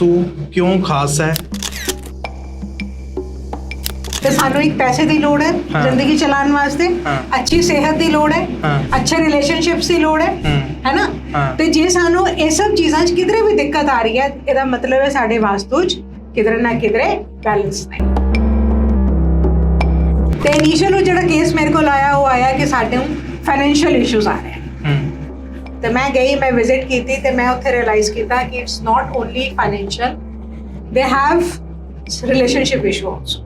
वास्तु क्यों खास है? ਤੇ ਸਾਨੂੰ ਇੱਕ ਪੈਸੇ ਦੀ ਲੋੜ ਹੈ ਜ਼ਿੰਦਗੀ ਚਲਾਉਣ ਵਾਸਤੇ, ਅੱਛੀ ਸਿਹਤ ਦੀ ਲੋੜ ਹੈ, ਅੱਛੇ ਰਿਲੇਸ਼ਨਸ਼ਿਪਸ ਦੀ ਲੋੜ ਹੈ ਨਾ। ਤੇ ਜੇ ਸਾਨੂੰ ਇਹ ਸਭ ਚੀਜ਼ਾਂ 'ਚ ਕਿਧਰੇ ਵੀ ਦਿੱਕਤ ਆ ਰਹੀ ਹੈ, ਇਹਦਾ ਮਤਲਬ ਹੈ ਸਾਡੇ ਵਾਸਤੂ 'ਚ ਕਿਧਰੇ ਨਾ ਕਿਧਰੇ ਬੈਲੈਂਸ ਨਹੀਂ। ਤੇ ਇਨੀਸ਼ੀਅਲ ਜਿਹੜਾ ਕੇਸ ਮੇਰੇ ਕੋਲ ਆਇਆ, ਉਹ ਆਇਆ ਕਿ ਸਾਡੇ ਨੂੰ ਫਾਈਨੈਂਸ਼ੀਅਲ ਇਸ਼ੂਜ਼ ਆ ਰਹੇ ਤੇ ਮੈਂ ਗਈ, ਮੈਂ ਵਿਜ਼ਿਟ ਕੀਤੀ ਤੇ ਮੈਂ ਉੱਥੇ ਰਿਅਲਾਈਜ਼ ਕੀਤਾ ਕਿ it's not only financial, they have relationship issue also.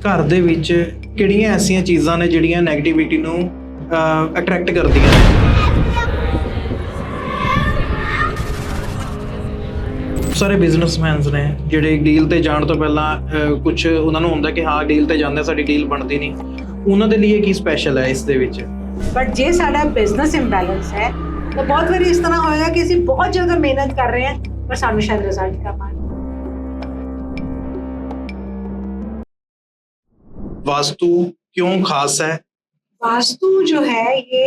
ਘਰ ਦੇ ਵਿੱਚ ਕਿਹੜੀਆਂ ਐਸੀਆਂ ਚੀਜ਼ਾਂ ਨੇ ਜਿਹੜੀਆਂ ਨੈਗੇਟਿਵਿਟੀ ਨੂੰ ਅਟਰੈਕਟ ਕਰਦੀਆਂ ਨੇ? ਸਾਰੇ ਬਿਜ਼ਨਸਮੈਨਸ ਨੇ ਜਿਹੜੇ ਡੀਲ ਤੇ ਜਾਣ ਤੋਂ ਪਹਿਲਾਂ ਕੁਝ ਉਹਨਾਂ ਨੂੰ ਹੁੰਦਾ ਕਿ ਹਾਂ ਡੀਲ ਤੇ ਜਾਂਦੇ ਸਾਡੀ ਡੀਲ ਬਣਦੀ ਨਹੀਂ, ਉਹਨਾਂ ਦੇ ਲਈ ਕੀ ਸਪੈਸ਼ਲ ਹੈ ਇਸ ਦੇ ਵਿੱਚ? ਬਟ ਜੇ ਸਾਡਾ ਬਿਜ਼ਨਸ ਇੰਬੈਲੈਂਸ ਹੈ ਤਾਂ ਬਹੁਤ ਵਾਰੀ ਇਸ ਤਰ੍ਹਾਂ ਹੋਏਗਾ ਕਿ ਅਸੀਂ ਬਹੁਤ ਜ਼ਿਆਦਾ ਮਿਹਨਤ ਕਰ ਰਹੇ ਹਾਂ ਪਰ ਸਾਨੂੰ ਸ਼ਾਇਦ ਰਿਜ਼ਲਟ ਕਮ ਆਏ। वास्तु क्यों खास है? वास्तु जो है ये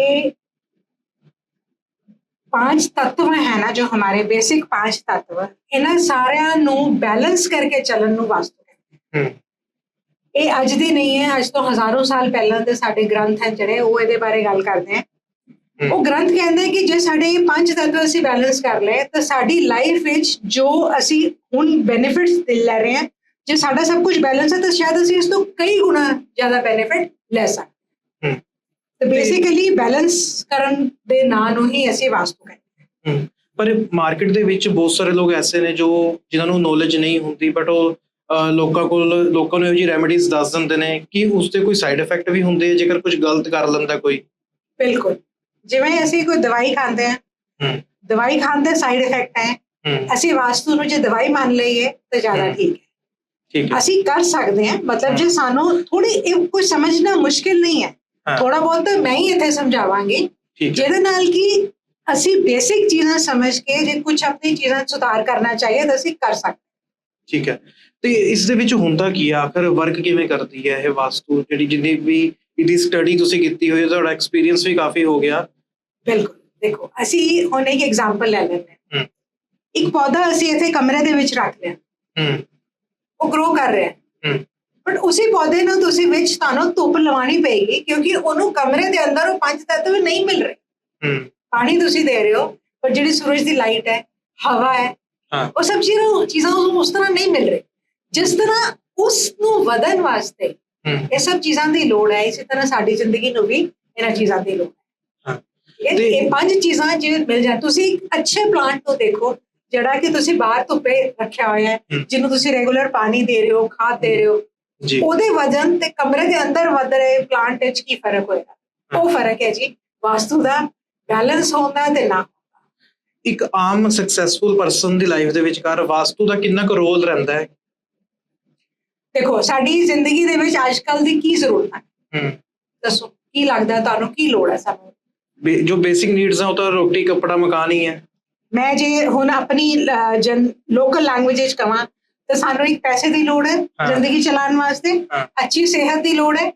5 तत्व है ना, जो हमारे बेसिक 5 तत्व, इन्हां सारियां नू बैलेंस करके चलन नू वास्तु कहते हैं। ये अज दी नहीं है, अज तो हजारों साल पहले दे साडे ग्रंथ हैं ਜਿਹੜੇ ਉਹ ਇਹਦੇ ਬਾਰੇ ਗੱਲ ਕਰਦੇ हैं। ਉਹ ਗ੍ਰੰਥ ਕਹਿੰਦੇ ਕਿ ਜੇ ਸਾਡੇ ਇਹ 5 ਤੱਤਵ ਅਸੀਂ ਬੈਲੈਂਸ ਕਰ ਲਏ ਤਾਂ ਸਾਡੀ ਲਾਈਫ ਵਿੱਚ ਜੋ ਅਸੀਂ ਹੁਣ ਬੈਨੀਫਿਟਸ ਲੈ ਰਹੇ ਹਾਂ, ਜੇ ਸਾਡਾ ਸਭ ਕੁਝ ਬੈਲੈਂਸ ਹੈ ਤਾਂ ਸ਼ਾਇਦ ਅਸੀਂ ਇਸ ਤੋਂ ਕਈ ਗੁਣਾ ਜ਼ਿਆਦਾ ਬੈਨੀਫਿਟ ਲੈ ਸਕਦੇ। ਤੇ ਬੇਸਿਕਲੀ ਬੈਲੈਂਸ ਕਰਨ ਦੇ ਨਾਂ ਨੂੰ ਹੀ ਅਸੀਂ ਵਾਸਤੂ ਕਹਿੰਦੇ ਹਾਂ। ਪਰ ਮਾਰਕੀਟ ਦੇ ਵਿੱਚ ਬਹੁਤ ਸਾਰੇ ਲੋਕ ਐਸੇ ਨੇ ਜੋ ਜਿਨ੍ਹਾਂ ਨੂੰ ਨੌਲੇਜ ਨਹੀਂ ਹੁੰਦੀ, ਬਟ ਉਹ ਲੋਕਾਂ ਨੂੰ ਇਹੋ ਜਿਹੀ ਰੈਮੇਡੀਜ਼ ਦੱਸ ਦਿੰਦੇ ਨੇ ਕਿ ਉਸਦੇ ਕੋਈ ਸਾਈਡ ਇਫੈਕਟ ਵੀ ਹੁੰਦੇ ਆ ਜੇਕਰ ਕੁਝ ਗਲਤ ਕਰ ਲੈਂਦਾ ਕੋਈ। ਬਿਲਕੁਲ, ਜਿਵੇਂ ਅਸੀਂ ਕੋਈ ਦਵਾਈ ਖਾਂਦੇ ਹਾਂ, ਦਵਾਈ ਖਾਣ ਦੇ ਸਾਈਡ ਇਫੈਕਟ ਹੈ, ਅਸੀਂ ਵਾਸਤੂ ਨੂੰ ਜੇ ਦਵਾਈ ਮੰਨ ਲਈਏ ਤਾਂ ਜ਼ਿਆਦਾ ਠੀਕ ਹੈ। ਅਸੀਂ ਕਰ ਸਕਦੇ ਹਾਂ, ਮਤਲਬ ਜੇ ਸਾਨੂੰ ਥੋੜੀ ਕੁਝ ਸਮਝਣਾ ਮੁਸ਼ਕਿਲ ਨਹੀਂ ਹੈ, ਥੋੜਾ ਬਹੁਤ ਮੈਂ ਹੀ ਇੱਥੇ ਸਮਝਾਵਾਂਗੀ ਜਿਹਦੇ ਨਾਲ ਕਿ ਅਸੀਂ ਬੇਸਿਕ ਚੀਜ਼ਾਂ ਸਮਝ ਕੇ ਜੇ ਕੁਝ ਆਪਣੀ ਚੀਜ਼ਾਂ ਸੁਧਾਰ ਕਰਨਾ ਚਾਹੀਏ ਤਾਂ ਅਸੀਂ ਕਰ ਸਕਦੇ। ਠੀਕ ਹੈ, ਤੇ ਇਸ ਦੇ ਵਿੱਚ ਹੁੰਦਾ ਕੀ ਹੈ, ਆਖਰ ਵਰਕ ਕਿਵੇਂ ਕਰਦੀ ਹੈ ਇਹ ਵਾਸਤੂ? ਜਿਹੜੀ ਜਿੰਨੀ ਵੀ ਇਹਦੀ ਸਟੱਡੀ ਤੁਸੀਂ ਕੀਤੀ ਹੋਈ, ਤੁਹਾਡਾ ਐਕਸਪੀਰੀਅੰਸ ਵੀ ਕਾਫੀ ਹੋ ਗਿਆ। ਬਿਲਕੁਲ, ਦੇਖੋ ਅਸੀਂ ਹੁਣ ਇੱਕ ਐਗਜ਼ਾਮਪਲ ਲੈ ਲੈਂਦੇ ਹਾਂ। ਇੱਕ ਪੌਦਾ ਅਸੀਂ ਇੱਥੇ ਕਮਰੇ ਦੇ ਵਿੱਚ ਰੱਖ ਲਿਆ, ਉਹ ਗਰੋ ਕਰ ਰਿਹਾ, ਬਟ ਉਸੇ ਪੌਦੇ ਨੂੰ ਤੁਸੀਂ ਵਿੱਚ ਤੁਹਾਨੂੰ ਧੁੱਪ ਲਵਾਉਣੀ ਪਏਗੀ ਕਿਉਂਕਿ ਉਹਨੂੰ ਕਮਰੇ ਦੇ ਅੰਦਰ ਉਹ 5 ਤੱਤਵ ਨਹੀਂ ਮਿਲ ਰਹੇ। ਪਾਣੀ ਤੁਸੀਂ ਦੇ ਰਹੇ ਹੋ ਪਰ ਜਿਹੜੀ ਸੂਰਜ ਦੀ ਲਾਈਟ ਹੈ, ਹਵਾ ਹੈ, ਉਹ ਸਭ ਚੀਜ਼ਾਂ ਉਸ ਤਰ੍ਹਾਂ ਨਹੀਂ ਮਿਲ ਰਹੀ ਜਿਸ ਤਰ੍ਹਾਂ ਉਸ ਨੂੰ ਵਧਣ ਵਾਸਤੇ ਇਹ ਸਭ ਚੀਜ਼ਾਂ ਦੀ ਲੋੜ ਹੈ। ਇਸੇ ਤਰ੍ਹਾਂ ਸਾਡੀ ਜ਼ਿੰਦਗੀ ਨੂੰ ਵੀ ਇਹਨਾਂ ਚੀਜ਼ਾਂ ਦੀ ਲੋੜ ਹੈ। ਇਹ 5 ਚੀਜ਼ਾਂ ਜੇ ਮਿਲ ਜਾਣ, ਤੁਸੀਂ ਅੱਛੇ ਪਲਾਂਟ ਤੋਂ ਦੇਖੋ ਜਿਹੜਾ ਕਿ ਤੁਸੀਂ ਬਾਹਰ ਧੁੱਪੇ ਰੱਖਿਆ ਹੋਇਆ ਹੈ, ਜਿਹਨੂੰ ਤੁਸੀਂ ਰੈਗੂਲਰ ਪਾਣੀ ਦੇ ਰਹੇ ਹੋ, ਖਾਦ ਦੇ ਰਹੇ ਹੋ, ਉਹਦੇ ਵਜਨ ਤੇ ਕਮਰੇ ਦੇ ਅੰਦਰ ਵਧ ਰਹੇ ਪਲਾਂਟ ਵਿੱਚ ਕੀ ਫਰਕ ਹੋਏਗਾ? ਉਹ ਫਰਕ ਹੈ ਜੀ ਵਾਸਤੂ ਦਾ ਬੈਲੈਂਸ ਹੁੰਦਾ ਤੇ ਨਾ। ਇੱਕ ਆਮ ਸਕਸੈਸਫੁਲ ਪਰਸਨ ਦੀ ਲਾਈਫ ਦੇ ਵਿਚਕਾਰ ਵਾਸਤੂ ਦਾ ਕਿੰਨਾ ਕੁ ਰੋਲ ਰਹਿੰਦਾ ਹੈ? ਦੇਖੋ ਸਾਡੀ ਜ਼ਿੰਦਗੀ ਦੇ ਵਿੱਚ ਅੱਜ ਕੱਲ ਦੀ ਕੀ ਜ਼ਰੂਰਤ ਹੈ, ਦੱਸੋ ਕੀ ਲੱਗਦਾ ਤੁਹਾਨੂੰ, ਕੀ ਲੋੜ ਹੈ ਸਾਨੂੰ? ਜੋ ਬੇਸਿਕ ਨੀਡਸ ਆ ਉਹ ਤਾਂ ਰੋਟੀ, ਕੱਪੜਾ, ਮਕਾਨ ਹੀ ਹੈ। ਮੈਂ ਜੇ ਹੁਣ ਆਪਣੀ ਲੋਕਲ ਲੈਂਗੁਏਜ ਵਿੱਚ ਕਹਾਂ ਤਾਂ ਸਾਨੂੰ ਇੱਕ ਪੈਸੇ ਦੀ ਲੋੜ ਹੈ ਜ਼ਿੰਦਗੀ ਚਲਾਉਣ ਵਾਸਤੇ, ਅੱਛੀ ਸਿਹਤ ਦੀ ਲੋੜ ਹੈ,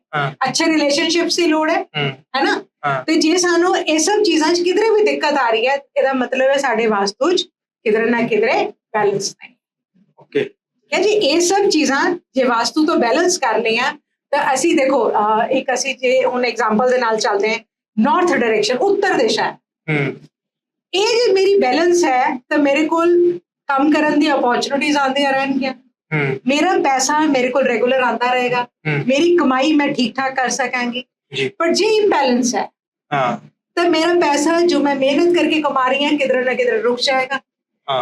ਅੱਛੇ ਰਿਲੇਸ਼ਨਸ਼ਿਪਸ ਦੀ ਲੋੜ ਹੈ ਨਾ। ਤੇ ਜੇ ਸਾਨੂੰ ਇਹ ਸਭ ਚੀਜ਼ਾਂ 'ਚ ਕਿਧਰੇ ਵੀ ਦਿੱਕਤ ਆ ਰਹੀ ਹੈ, ਇਹਦਾ ਮਤਲਬ ਹੈ ਸਾਡੇ ਵਾਸਤੂ 'ਚ ਕਿਧਰੇ ਨਾ ਕਿਧਰੇ ਬੈਲੈਂਸ ਨਹੀਂ। ਓਕੇ ਜੀ, ਇਹ ਸਭ ਚੀਜ਼ਾਂ ਜੇ ਵਾਸਤੂ ਤੋਂ ਬੈਲੈਂਸ ਕਰ ਲਈਆਂ ਤਾਂ ਅਸੀਂ ਦੇਖੋ ਇੱਕ ਅਸੀਂ ਜੇ ਹੁਣ ਐਗਜ਼ਾਮਪਲ ਦੇ ਨਾਲ ਚੱਲਦੇ ਹਾਂ, ਨਾਰਥ ਡਾਇਰੈਕਸ਼ਨ, ਉੱਤਰ ਦਿਸ਼ਾ ਹੈ, ਇਹ ਜੇ ਮੇਰੀ ਬੈਲੈਂਸ ਹੈ ਤਾਂ ਮੇਰੇ ਕੋਲ ਕੰਮ ਕਰਨ ਦੀ ਅਪੋਰਚੁਨਿਟੀਜ਼ ਆਉਂਦੀਆਂ ਰਹਿਣਗੀਆਂ, ਮੇਰਾ ਪੈਸਾ ਮੇਰੇ ਕੋਲ ਰੈਗੂਲਰ ਆਉਂਦਾ ਰਹੇਗਾ, ਮੇਰੀ ਕਮਾਈ ਮੈਂ ਠੀਕ ਠਾਕ ਕਰ ਸਕਾਂਗੀ। ਪਰ ਜੇ ਇੰਬੈਲੈਂਸ ਹੈ ਤਾਂ ਮੇਰਾ ਪੈਸਾ ਜੋ ਮੈਂ ਮਿਹਨਤ ਕਰਕੇ ਕਮਾ ਰਹੀ ਹਾਂ ਕਿਧਰੇ ਨਾ ਕਿਧਰੇ ਰੁਕ ਜਾਏਗਾ,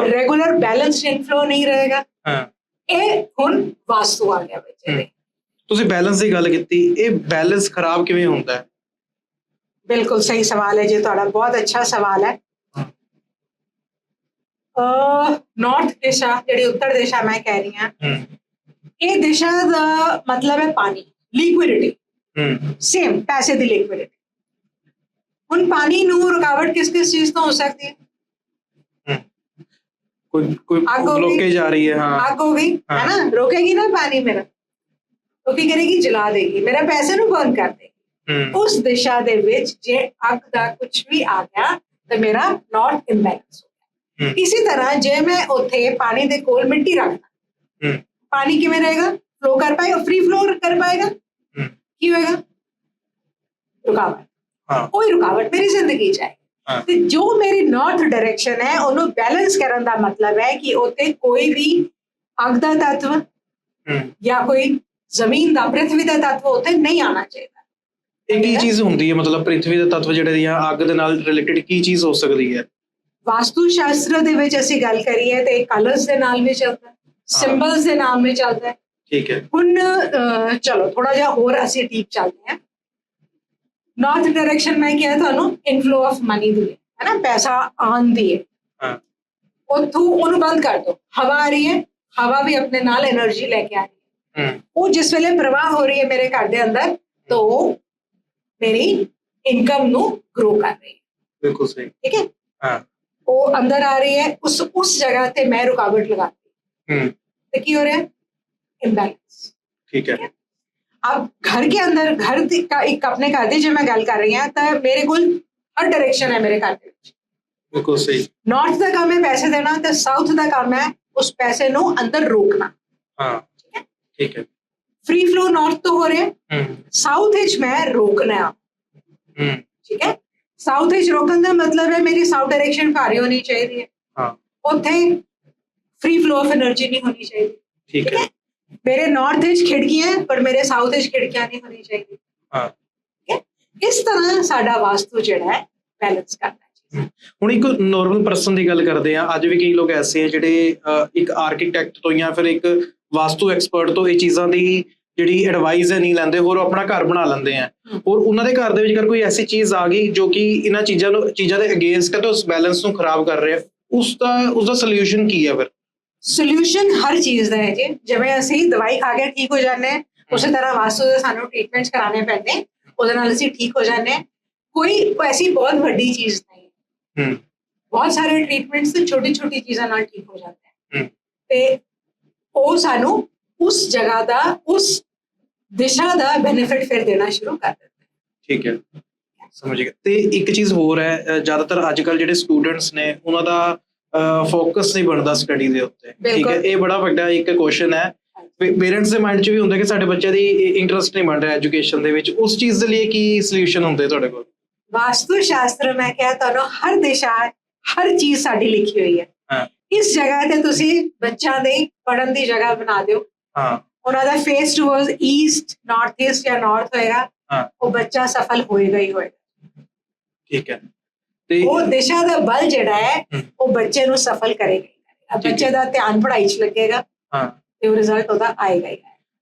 ਰੈਗੂਲਰ ਬੈਲੈਂਸ ਇਨਫਲੋ ਨਹੀਂ ਰਹੇਗਾ। ਇਹ ਹੁਣ ਵਾਸਤੂ ਆ ਗਿਆ ਵਿੱਚ। ਤੁਸੀਂ ਬੈਲੈਂਸ ਦੀ ਗੱਲ ਕੀਤੀ, ਇਹ ਬੈਲੈਂਸ ਖਰਾਬ ਕਿਵੇਂ ਹੁੰਦਾ ਹੈ? ਬਿਲਕੁਲ ਸਹੀ ਸਵਾਲ ਹੈ ਜੀ ਤੁਹਾਡਾ, ਬਹੁਤ ਅੱਛਾ ਸਵਾਲ ਹੈ। ਨਾਰਥ ਦਿਸ਼ਾ ਜਿਹੜੀ ਉੱਤਰ ਦਿਸ਼ਾ ਮੈਂ ਕਹਿ ਰਹੀ ਹਾਂ, ਇਹ ਦਿਸ਼ਾ ਦਾ ਮਤਲਬ ਹੈ ਪਾਣੀ, ਲਿਕੁਇਡਿਟੀ, ਸੇਮ ਪੈਸੇ ਦੀ ਲਿਕੁਇਡਿਟੀ। ਹੁਣ ਪਾਣੀ ਨੂੰ ਰੁਕਾਵਟ ਕਿਸ ਕਿਸ ਚੀਜ਼ ਤੋਂ ਹੋ ਸਕਦੀ ਹੈ? ਕੋਈ ਬਲੋकेज आ रही है, आग हो गई है ना, रोकेगी ना पानी मेरा, तो की करेगी? जला देगी, मेरा पैसे ਨੂੰ बर्न कर देगी। उस दिशा ਦੇ ਵਿੱਚ ਜੇ ਅੱਗ ਦਾ ਕੁਝ ਵੀ ਆ ਗਿਆ ਤਾਂ ਮੇਰਾ ਨਾਰਥ ਇੰਬੈਲੈਂਸ ਹੋ ਗਿਆ। ਇਸੇ ਤਰ੍ਹਾਂ ਜੇ ਮੈਂ ਉੱਥੇ ਪਾਣੀ ਦੇ ਕੋਲ ਮਿੱਟੀ ਰੱਖਦਾ, ਪਾਣੀ ਕਿਵੇਂ ਰਹੇਗਾ, ਫਲੋ ਕਰ ਪਾਏਗਾ, ਫ੍ਰੀ ਫਲੋ ਕਰ ਪਾਏਗਾ, ਕੀ ਹੋਏਗਾ, ਰੁਕਾਵਟ। ਕੋਈ ਰੁਕਾਵਟ ਮੇਰੀ ਜ਼ਿੰਦਗੀ ਚ ਹੈ। ਤੇ ਜੋ ਮੇਰੀ ਨਾਰਥ ਡਾਇਰੈਕਸ਼ਨ ਹੈ ਉਹਨੂੰ ਬੈਲੈਂਸ ਕਰਨ ਦਾ ਮਤਲਬ ਹੈ ਕਿ ਉੱਥੇ ਕੋਈ ਵੀ ਅੱਗ ਦਾ ਤੱਤਵ ਜਾਂ ਕੋਈ ਜ਼ਮੀਨ ਦਾ, ਪ੍ਰਿਥਵੀ ਦਾ ਤੱਤਵ ਉੱਥੇ ਨਹੀਂ ਆਉਣਾ ਚਾਹੀਦਾ। ਇਹ ਕੀ ਚੀਜ਼ ਹੁੰਦੀ ਹੈ, ਮਤਲਬ ਪ੍ਰਿਥਵੀ ਦੇ ਤੱਤਵ ਜਿਹੜੇ ਜਾਂ ਅੱਗ ਦੇ ਨਾਲ ਰਿਲੇਟਡ ਕੀ ਚੀਜ਼ ਹੋ ਸਕਦੀ ਹੈ? ਵਾਸਤੂ ਸ਼ਾਸਤਰ ਦੇ ਵਿੱਚ ਅਸੀਂ ਗੱਲ ਕਰੀਏ ਤੇ ਕਲਰਸ ਦੇ ਨਾਲ ਵੀ ਚੱਲਦਾ, ਸਿੰਬਲਸ ਦੇ ਨਾਮ ਵੀ ਚੱਲਦਾ। ਠੀਕ ਹੈ। ਹੁਣ ਚਲੋ ਥੋੜਾ ਜਿਹਾ ਹੋਰ ਅਸੀਂ ਡੀਪ ਚੱਲਦੇ ਹਾਂ। ਨਾਰਥ ਡਾਇਰੈਕਸ਼ਨ ਮੈਂ ਕਿਹਾ ਤੁਹਾਨੂੰ ਇਨਫਲੋ ਆਫ ਮਨੀ ਦੀ ਹੈ ਨਾ, ਪੈਸਾ ਆਉਣ ਦੀ ਹੈ। ਉੱਥੋਂ ਉਹਨੂੰ ਬੰਦ ਕਰ ਦੋ, ਹਵਾ ਆ ਰਹੀ ਹੈ, ਹਵਾ ਵੀ ਆਪਣੇ ਨਾਲ એનર્ਜੀ ਲੈ ਕੇ ਆ ਰਹੀ ਹੈ। ਉਹ ਜਿਸ ਵੇਲੇ ਪ੍ਰਵਾਹ ਹੋ ਰਹੀ ਹੈ ਮੇਰੇ ਘਰ ਦੇ ਅੰਦਰ ਤਾਂ ਮੇਰੀ ਇਨਕਮ ਨੂੰ ਗਰੋ ਕਰ ਰਹੀ ਹੈ। ਬਿਲਕੁਲ ਸਹੀ। ਠੀਕ ਹੈ। ਉਹ ਅੰਦਰ ਆ ਰਹੀ है, उस जगह पे मैं रुकावट लगाती तो की हो रहा है, इम्बैलेंस। ठीक है। अब घर के अंदर घर का एक अपने घर दी जो मैं गल कर रही हूं तो मेरे को हर डायरेक्शन है मेरे घर के विच। बिल्कुल सही। नॉर्थ का काम है पैसे देना तो साउथ का काम है उस पैसे नु अंदर रोकना। हाँ ठीक है। फ्री फ्लो नॉर्थ तो हो रहा है, साउथ विच मैं रोकना। ठीक है। ਸਾਊਥ ਵਿੱਚ ਰੋਕਣ ਦਾ ਮਤਲਬ ਹੈ ਮੇਰੀ ਸਾਊਥ ਡਾਇਰੈਕਸ਼ਨ ਭਾਰੀ ਹੋਣੀ ਚਾਹੀਦੀ ਹੈ। ਹਾਂ, ਉੱਥੇ ਫ੍ਰੀ ਫਲੋ ਆਫ એનર્ਜੀ ਨਹੀਂ ਹੋਣੀ ਚਾਹੀਦੀ। ਠੀਕ ਹੈ। ਮੇਰੇ ਨਾਰਥ ਵਿੱਚ ਖਿੜਕੀਆਂ ਪਰ ਮੇਰੇ ਸਾਊਥ ਵਿੱਚ ਖਿੜਕੀਆਂ ਨਹੀਂ ਹੋਣੀ ਚਾਹੀਦੀ। ਹਾਂ, ਠੀਕ ਹੈ। ਇਸ ਤਰ੍ਹਾਂ ਸਾਡਾ ਵਾਸਤੂ ਜਿਹੜਾ ਹੈ ਬੈਲੈਂਸ ਕਰਨਾ ਚਾਹੀਦਾ। ਹੁਣ ਇੱਕ ਨੋਰਮਲ ਪਰਸਨ ਦੀ ਗੱਲ ਕਰਦੇ ਆ, ਅੱਜ ਵੀ ਕਈ ਲੋਕ ਐਸੇ ਆ ਜਿਹੜੇ ਇੱਕ ਆਰਕੀਟੈਕਟ ਤੋਂ ਜਾਂ ਫਿਰ ਇੱਕ ਵਾਸਤੂ ਐਕਸਪਰਟ ਤੋਂ ਇਹ ਚੀਜ਼ਾਂ ਦੀ ਜਿਹੜੀ ਐਡਵਾਈਸ ਹੈ ਨਹੀਂ ਲੈਂਦੇ, ਹੋਰ ਆਪਣਾ ਘਰ ਬਣਾ ਲੈਂਦੇ ਆ। ਔਰ ਉਹਨਾਂ ਦੇ ਘਰ ਦੇ ਵਿੱਚ ਅਗਰ ਕੋਈ ਐਸੀ ਚੀਜ਼ ਆ ਗਈ ਜੋ ਕਿ ਇਹਨਾਂ ਚੀਜ਼ਾਂ ਦੇ ਅਗੇਂਸਟ ਹੈ ਤਾਂ ਉਸ ਬੈਲੈਂਸ ਨੂੰ ਖਰਾਬ ਕਰ ਰਿਹਾ, ਉਸਦਾ ਸੋਲੂਸ਼ਨ ਕੀ ਹੈ? ਫਿਰ ਸੋਲੂਸ਼ਨ ਹਰ ਚੀਜ਼ ਦਾ ਹੈ ਜੀ। ਜਿਵੇਂ ਅਸੀਂ ਦਵਾਈ ਖਾ ਕੇ ਠੀਕ ਹੋ ਜਾਂਦੇ ਹਾਂ, ਉਸੇ ਤਰ੍ਹਾਂ ਵਾਸਤੂ ਦੇ ਸਾਨੂੰ ਟ੍ਰੀਟਮੈਂਟਸ ਕਰਾਣੇ ਪੈਂਦੇ, ਉਹਦੇ ਨਾਲ ਅਸੀਂ ਠੀਕ ਹੋ ਜਾਂਦੇ ਹਾਂ। ਕੋਈ ਐਸੀ ਬਹੁਤ ਵੱਡੀ ਚੀਜ਼ ਨਹੀਂ ਹੈ। ਬਹੁਤ ਸਾਰੇ ਟ੍ਰੀਟਮੈਂਟਸ ਤੇ ਛੋਟੀ ਛੋਟੀ ਚੀਜ਼ਾਂ ਨਾਲ ਠੀਕ ਹੋ ਜਾਂਦੇ ਹੈ ਤੇ ਉਹ ਸਾਨੂੰ ਉਸ ਜਗ੍ਹਾ ਦਾ, ਉਸ ਦਿਸ਼ਾ ਦਾ ਬੈਨੀਫਿਟ ਫਿਰ ਦੇਣਾ ਸ਼ੁਰੂ ਕਰ ਦਿੰਦੇ। ਠੀਕ ਹੈ, ਸਮਝ ਗਿਆ। ਤੇ ਇੱਕ ਚੀਜ਼ ਹੋਰ ਹੈ, ਜ਼ਿਆਦਾਤਰ ਅੱਜ ਕੱਲ ਜਿਹੜੇ ਸਟੂਡੈਂਟਸ ਨੇ ਉਹਨਾਂ ਦਾ ਫੋਕਸ ਨਹੀਂ ਬਣਦਾ ਸਟੱਡੀ ਦੇ ਉੱਤੇ। ਠੀਕ ਹੈ, ਇਹ ਬੜਾ ਵੱਡਾ ਇੱਕ ਕੁਐਸਚਨ ਹੈ। ਪੇਰੈਂਟਸ ਦੇ ਮਾਈਂਡ 'ਚ ਵੀ ਹੁੰਦਾ ਕਿ ਸਾਡੇ ਬੱਚੇ ਦੀ ਇੰਟਰਸਟ ਨਹੀਂ ਬਣ ਰਿਹਾ ਐਜੂਕੇਸ਼ਨ ਦੇ ਵਿੱਚ। ਉਸ ਚੀਜ਼ ਦੇ ਲਈ ਕੀ ਸੋਲੂਸ਼ਨ ਹੁੰਦੇ ਤੁਹਾਡੇ ਕੋਲ? ਵਾਸਤੂ ਸ਼ਾਸਤਰ ਮੈਂ ਕਿਹਾ ਤੁਹਾਨੂੰ ਹਰ ਦਿਸ਼ਾ, ਹਰ ਚੀਜ਼ ਸਾਡੀ ਲਿਖੀ ਹੋਈ ਹੈ। ਇਸ ਜਗ੍ਹਾ ਤੇ ਤੁਸੀਂ ਬੱਚਿਆਂ ਦੇ ਪੜ੍ਹਨ ਦੀ ਜਗ੍ਹਾ ਬਣਾ ਦਿਓ। ਉਹਨਾਂ ਦਾ face towards east, north east ਜਾਂ ਨਾਰਥ ਹੋਏਗਾ, ਉਹ ਬੱਚਾ ਸਫਲ ਹੋਏਗਾ ਹੀ ਹੋਏਗਾ। ਠੀਕ ਹੈ। ਤੇ ਉਹ ਦਿਸ਼ਾ ਦਾ ਬਲ ਜਿਹੜਾ ਹੈ ਉਹ ਬੱਚੇ ਨੂੰ ਸਫਲ ਕਰੇਗਾ। ਬੱਚੇ ਦਾ ਧਿਆਨ ਪੜ੍ਹਾਈ 'ਚ ਲੱਗੇਗਾ ਤੇ ਉਹ ਰਿਜ਼ਲਟ ਉਹਦਾ ਆਏਗਾ ਹੀ।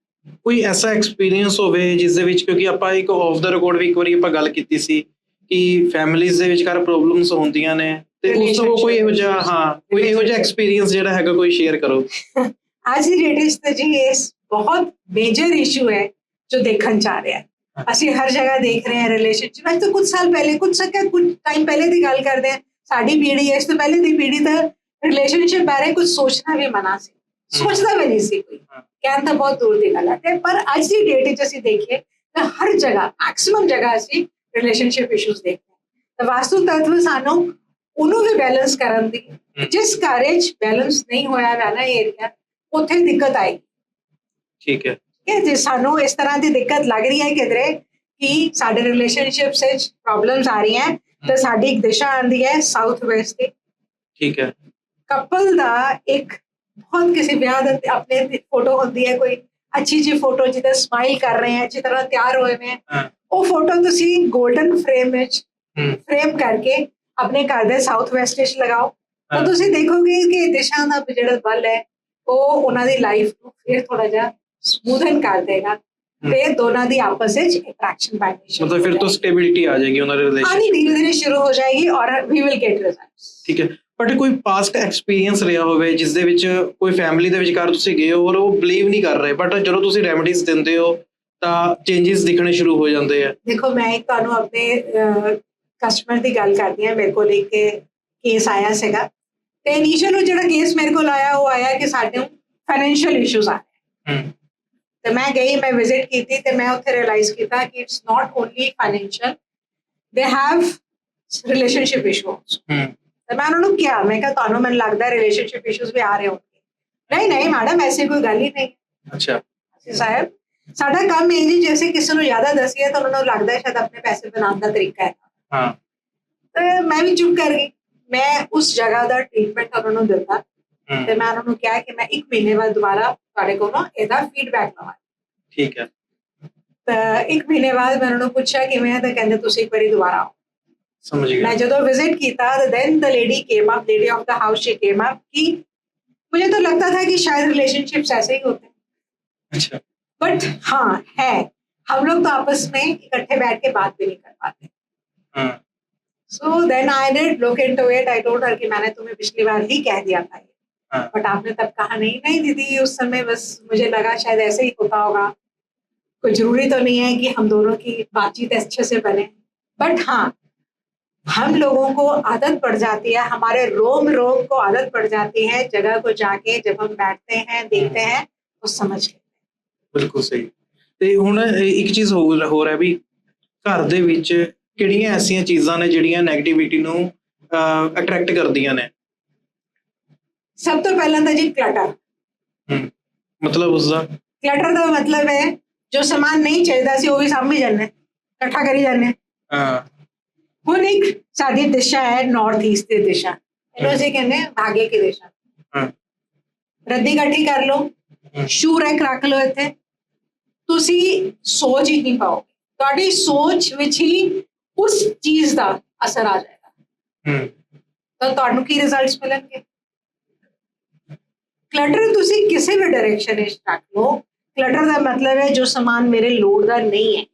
ਕੋਈ ਐਸਾ ਐਕਸਪੀਰੀਅੰਸ ਹੋਵੇ ਜਿਸ ਦੇ ਵਿੱਚ, ਕਿਉਂਕਿ ਆਪਾਂ ਇੱਕ ਆਫ ਦਾ ਰਿਕਾਰਡ ਵੀ ਇੱਕ ਵਾਰੀ ਆਪਾਂ ਗੱਲ ਕੀਤੀ ਸੀ ਕਿ ਫੈਮਿਲੀਜ਼ ਦੇ ਵਿਚਕਾਰ ਪ੍ਰੋਬਲਮਸ ਹੁੰਦੀਆਂ ਨੇ, ਤੇ ਉਸ ਤੋਂ ਕੋਈ ਇਹੋ ਜਿਹਾ ਐਕਸਪੀਰੀਅੰਸ ਜਿਹੜਾ ਹੈਗਾ ਕੋਈ ਸ਼ੇਅਰ ਕਰੋ। ਅੱਜ ਦੀ ਡੇਟ 'ਚ ਤਾਂ ਜੀ ਇਹ ਬਹੁਤ ਮੇਜਰ ਇਸ਼ੂ ਹੈ ਜੋ ਦੇਖਣ ਚ ਆ ਰਿਹਾ ਹੈ। ਅਸੀਂ ਹਰ ਜਗ੍ਹਾ ਦੇਖ ਰਹੇ ਹਾਂ ਰਿਲੇਸ਼ਨਸ਼ਿਪ। ਅੱਜ ਤੋਂ ਕੁਝ ਸਾਲ ਪਹਿਲੇ, ਕੁਝ ਟਾਈਮ ਪਹਿਲੇ ਦੀ ਗੱਲ ਕਰਦੇ ਹਾਂ, ਸਾਡੀ ਪੀੜ੍ਹੀ ਇਸ ਤੋਂ ਪਹਿਲੇ ਦੀ ਪੀੜ੍ਹੀ ਤਾਂ ਰਿਲੇਸ਼ਨਸ਼ਿਪ ਬਾਰੇ ਕੁਝ ਸੋਚਣਾ ਵੀ ਮਨਾ ਸੀ, ਸੋਚਦਾ ਵੀ ਨਹੀਂ ਸੀ ਕੋਈ। ਕਹਿਣ ਤਾਂ ਬਹੁਤ ਦੂਰ ਦੀ ਗੱਲ ਹੈ, ਪਰ ਅੱਜ ਦੀ ਡੇਟ ਵਿੱਚ ਅਸੀਂ ਦੇਖੀਏ ਤਾਂ ਹਰ ਜਗ੍ਹਾ, ਮੈਕਸਿਮਮ ਜਗ੍ਹਾ ਅਸੀਂ ਰਿਲੇਸ਼ਨਸ਼ਿਪ ਇਸ਼ੂਜ਼ ਦੇਖਦੇ ਹਾਂ। ਤਾਂ ਵਾਸਤੂ ਤੱਤਵ ਸਾਨੂੰ ਉਹਨੂੰ ਵੀ ਬੈਲੈਂਸ ਕਰਨ ਦੀ, ਜਿਸ ਘਰ ਵਿੱਚ ਬੈਲੈਂਸ ਨਹੀਂ ਹੋਇਆ ਹੈ ਨਾ ਏਰੀਆ, ਉੱਥੇ ਦਿੱਕਤ ਆਏਗੀ। ਠੀਕ ਹੈ। ਜੇ ਸਾਨੂੰ ਇਸ ਤਰ੍ਹਾਂ ਦੀ ਦਿੱਕਤ ਲੱਗ ਰਹੀ ਹੈ ਕਿਧਰੇ ਕਿ ਸਾਡੇ ਰਿਲੇਸ਼ਨਸ਼ਿਪਸ ਵਿੱਚ ਪ੍ਰੋਬਲਮਸ ਆ ਰਹੀਆਂ ਤਾਂ ਸਾਡੀ ਇੱਕ ਦਿਸ਼ਾ ਆਉਂਦੀ ਹੈ ਸਾਊਥ ਵੈਸਟ ਦੀ। ਠੀਕ ਹੈ। ਕਪਲ ਦਾ ਇੱਕ ਬਹੁਤ ਕਿਸੇ ਵਿਆਹ ਦਾ ਆਪਣੇ ਫੋਟੋ ਹੁੰਦੀ ਹੈ, ਕੋਈ ਅੱਛੀ ਜਿਹੀ ਫੋਟੋ ਜਿੱਦਾਂ ਸਮਾਈਲ ਕਰ ਰਹੇ ਹੈ, ਅੱਛੀ ਤਰ੍ਹਾਂ ਤਿਆਰ ਹੋਏ ਨੇ, ਉਹ ਫੋਟੋ ਤੁਸੀਂ 골ਡਨ ਫਰੇਮ ਵਿੱਚ ਫਰੇਮ ਕਰਕੇ ਆਪਣੇ ਘਰ ਦੇ ਸਾਊਥ ਵੈਸਟ ਵਿੱਚ ਲਗਾਓ ਤਾਂ ਤੁਸੀਂ ਦੇਖੋਗੇ ਕਿ ਦਿਸ਼ਾ ਦਾ ਜਿਹੜਾ ਬਲ ਹੈ ਉਹ ਉਹਨਾਂ ਦੀ ਲਾਈਫ ਨੂੰ ਫਿਰ ਥੋੜਾ ਜਿਹਾ ਸਮੂਥਨ ਕਰ ਦੇਗਾ ਤੇ ਦੋਨਾਂ ਦੀ ਆਪਸ ਵਿੱਚ ਅਟਰੈਕਸ਼ਨ ਬਣਨੀ ਸ਼ੁਰੂ, मतलब फिर तो स्टेबिलिटी आ जाएगी उनके रिलेशन, आनी धीरे धीरे शुरू हो जाएगी और we will get results। ठीक है। बट कोई ਪਾਸਟ ਐਕਸਪੀਰੀਅੰਸ ਰਿਹਾ ਹੋਵੇ ਜਿਸ ਦੇ ਵਿੱਚ ਕੋਈ ਫੈਮਿਲੀ ਦੇ ਵਿਚਕਾਰ ਤੁਸੀਂ ਗਏ ਹੋ ਔਰ ਉਹ ਬਲੀਵ ਨਹੀਂ ਕਰ ਰਹੇ, ਬਟ ਜਦੋਂ ਤੁਸੀਂ ਰੈਮਡੀਜ਼ ਦਿੰਦੇ ਹੋ ਤਾਂ ਚੇਂਜਸ ਦਿਖਣੇ ਸ਼ੁਰੂ ਹੋ ਜਾਂਦੇ ਆ? ਦੇਖੋ, ਮੈਂ ਇੱਕ ਤੁਹਾਨੂੰ ਆਪਣੇ ਕਸਟਮਰ ਦੀ ਗੱਲ ਕਰਦੀ ਹਾਂ। ਮੇਰੇ ਕੋਲ ਇੱਕ ਕੇਸ ਆਇਆ ਸੀਗਾ ਤੇ ਇਨੀਸ਼ੀਅਲ ਜਿਹੜਾ ਕੇਸ ਮੇਰੇ ਕੋਲ ਆਇਆ ਉਹ ਆਇਆ ਕਿ ਸਾਡੇ ਫਾਈਨੈਂਸ਼ੀਅਲ ਇਸ਼ੂਜ਼ ਆ ਰਹੇ। ਤੇ ਮੈਂ ਗਈ, ਮੈਂ ਵਿਜ਼ਿਟ ਕੀਤੀ ਤੇ ਮੈਂ ਉੱਥੇ ਰਿਅਲਾਈਜ਼ ਕੀਤਾ ਕਿ it's not only financial, they have relationship issues. ਤੇ ਮੈਂ ਉਹਨਾਂ ਨੂੰ ਕਿਹਾ, ਮੈਂ ਕਿਹਾ ਤੁਹਾਨੂੰ ਮੈਨੂੰ ਲੱਗਦਾ ਰਿਲੇਸ਼ਨਸ਼ਿਪ ਇਸ਼ੂਜ਼ ਵੀ ਆ ਰਹੇ ਹੋਣਗੇ। ਨਹੀਂ ਨਹੀਂ ਮੈਡਮ ਐਸੀ ਕੋਈ ਗੱਲ ਹੀ ਨਹੀਂ। ਅੱਛਾ ਅਸੀਂ ਸਾਹਿਬ ਸਾਡਾ ਕੰਮ ਇਹ ਜੀ ਜੈਸੇ ਕਿਸੇ ਨੂੰ ਜ਼ਿਆਦਾ ਦਸੀਏ ਤਾਂ ਉਹਨਾਂ ਨੂੰ ਲੱਗਦਾ ਹੈ ਸ਼ਾਇਦ ਆਪਣੇ ਪੈਸੇ ਬਣਾਉਣ ਦਾ ਤਰੀਕਾ ਹੈ। ਹਾਂ ਤੇ ਮੈਂ ਵੀ ਚੁੱਪ ਕਰ ਗਈ। ਮੈਂ ਉਸ ਜਗ੍ਹਾ ਦਾ ਟ੍ਰੀਟਮੈਂਟ ਉਹਨਾਂ ਨੂੰ ਦਿੱਤਾ ਤੇ ਮੈਂ ਉਹਨਾਂ ਨੂੰ ਕਿਹਾ ਕਿ ਮੈਂ 1 ਮਹੀਨੇ ਬਾਅਦ ਦੁਬਾਰਾ ਤੁਹਾਡੇ ਕੋਲੋਂ ਇਹਦਾ ਫੀਡਬੈਕ ਲਵਾਂ। ਠੀਕ ਹੈ। ਤਾਂ 1 ਮਹੀਨੇ ਬਾਅਦ ਮੈਂ ਉਹਨਾਂ ਨੂੰ ਪੁੱਛਿਆ ਕਿਵੇਂ ਹੈ ਤਾਂ ਕਹਿੰਦੇ ਤੁਸੀਂ ਇੱਕ ਵਾਰੀ ਦੁਬਾਰਾ ਆਓ। समझ गया। मैं जो विजिट की था then the lady came up, lady of the house she came up कि मुझे तो लगता था कि शायद रिलेशनशिप्स ऐसे ही होते हैं। अच्छा। बट हाँ है, हम लोग तो आपस में इकट्ठे बैठ के बात भी नहीं कर पाते। हाँ। So then I did look into it. I told her कि मैंने तुम्हें पिछली बार ही कह दिया था हाँ। बट आपने तब कहा नहीं। नहीं दीदी उस समय बस मुझे लगा शायद ऐसे ही होता होगा, कोई जरूरी तो नहीं है कि हम दोनों की बातचीत अच्छे से बने। बट हाँ हम लोगों को आदत पड़ जाती है, हमारे रोम रोम को आदत पड़ जाती है जगह को जाके जब हम बैठते हैं देखते हैं तो समझ लेते हैं। ਬਿਲਕੁਲ ਸਹੀ। ਤੇ ਹੁਣ ਇੱਕ ਚੀਜ਼ ਹੋਰ ਹੈ ਵੀ ਘਰ ਦੇ ਵਿੱਚ ਕਿਹੜੀਆਂ ਐਸੀਆਂ ਚੀਜ਼ਾਂ ਨੇ ਜਿਹੜੀਆਂ ਨੈਗੇਟਿਵਿਟੀ ਨੂੰ ਅਟਰੈਕਟ ਕਰਦੀਆਂ ਨੇ? सब तो पहला था जी क्लटर। ਮਤਲਬ ਉਸਦਾ क्लटर का मतलब है जो सामान नहीं चाहिए सी वो भी सामने जाना इकट्ठा करी जाने। ਹਾਂ ਹੁਣ ਇੱਕ ਸਾਡੀ ਦਿਸ਼ਾ ਹੈ ਨਾਰਥ ਈਸਟ ਦੀ ਦਿਸ਼ਾ, ਇਹਨੂੰ ਅਸੀਂ ਕਹਿੰਦੇ ਹਾਂ ਭਾਗੇ ਦੀ ਦਿਸ਼ਾ। ਹਾਂ ਰੱਦੀ ਇਕੱਠੀ ਕਰ ਲਓ, ਸ਼ੂ ਰੈਕ ਰੱਖ ਲਓ ਇੱਥੇ, ਤੁਸੀਂ ਸੋਚ ਹੀ ਨਹੀਂ ਪਾਓਗੇ, ਤੁਹਾਡੀ ਸੋਚ ਵਿੱਚ ਹੀ ਉਸ ਚੀਜ਼ ਦਾ ਅਸਰ ਆ ਜਾਏਗਾ ਤਾਂ ਤੁਹਾਨੂੰ ਕੀ ਰਿਜ਼ਲਟਸ ਮਿਲਣਗੇ। ਕਲਟਰ ਤੁਸੀਂ ਕਿਸੇ ਵੀ ਡਾਇਰੈਕਸ਼ਨ ਵਿੱਚ ਰੱਖ ਲਓ। ਕਲਟਰ ਦਾ ਮਤਲਬ ਹੈ ਜੋ ਸਮਾਨ ਮੇਰੇ ਲੋੜ ਦਾ ਨਹੀਂ ਹੈ